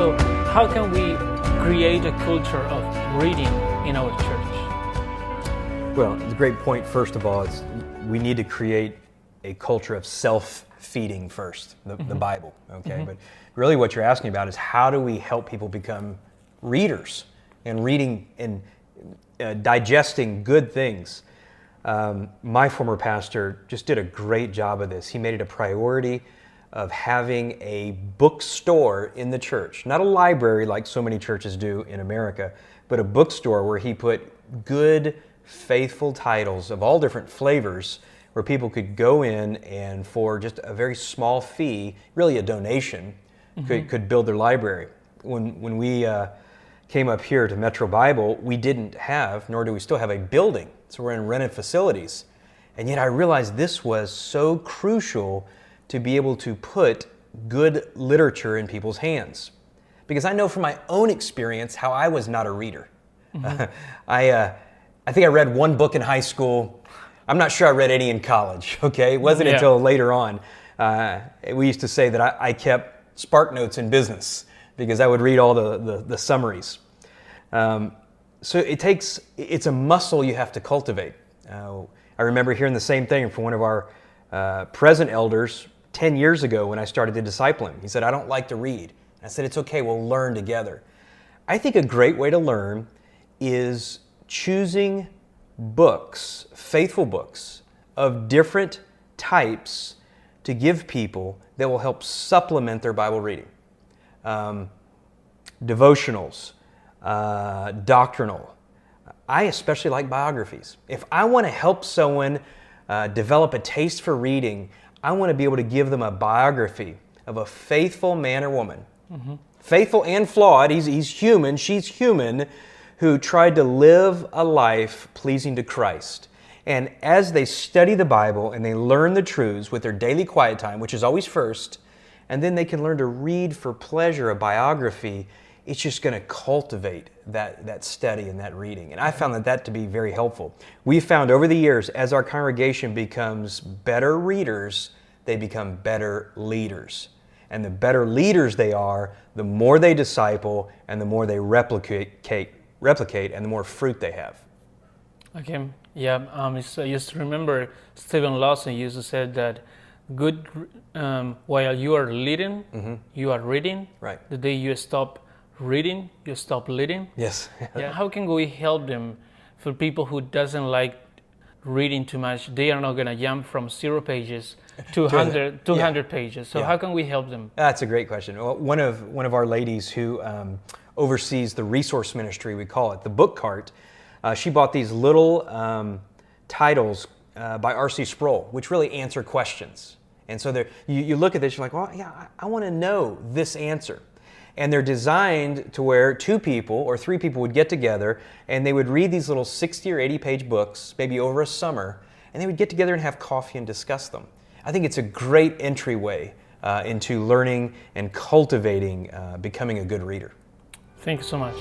So how can we create a culture of reading in our church? Well, the great point, first of all, is we need to create a culture of self-feeding first, the Bible, okay? But really what you're asking about is how do we help people become readers and reading and digesting good things. My former pastor just did a great job of this. He made it a priority of having a bookstore in the church, not a library like so many churches do in America, but a bookstore where he put good, faithful titles of all different flavors where people could go in and for just a very small fee, really a donation, could build their library. When we came up here to Metro Bible, we didn't have, nor do we still have, a building. So we're in rented facilities. And yet I realized this was so crucial to be able to put good literature in people's hands. Because I know from my own experience how I was not a reader. I think I read one book in high school. I'm not sure I read any in college, okay? It wasn't until later on. We used to say that I kept Spark Notes in business because I would read all the summaries. So it's a muscle you have to cultivate. I remember hearing the same thing from one of our present elders 10 years ago when I started to disciple him. He said, I don't like to read. I said, it's okay, we'll learn together. I think a great way to learn is choosing books, faithful books of different types to give people that will help supplement their Bible reading. Devotionals, doctrinal. I especially like biographies. If I want to help someone develop a taste for reading, I want to be able to give them a biography of a faithful man or woman. Faithful and flawed, he's human, she's human, who tried to live a life pleasing to Christ. And as they study the Bible and they learn the truths with their daily quiet time, which is always first, and then they can learn to read for pleasure a biography, it's just going to cultivate that study and that reading. And I found that to be very helpful. We found over the years, as our congregation becomes better readers, they become better leaders. And the better leaders they are, the more they disciple and the more they replicate and the more fruit they have. Okay, yeah, I just remember Stephen Lawson used to say that while you are leading, you are reading. Right. The day you stop reading, you stop leading. Yes. Yeah. How can we help them? For people who doesn't like reading too much, they are not going to jump from 0 pages to 100 pages. So how can we help them? That's a great question. Well, one of our ladies who oversees the resource ministry, we call it, the book cart, she bought these little titles by R.C. Sproul, which really answer questions. And so you look at this, you're like, well, yeah, I want to know this answer. And they're designed to where 2 people or 3 people would get together and they would read these little 60 or 80 page books, maybe over a summer, and they would get together and have coffee and discuss them. I think it's a great entryway into learning and cultivating becoming a good reader. Thank you so much.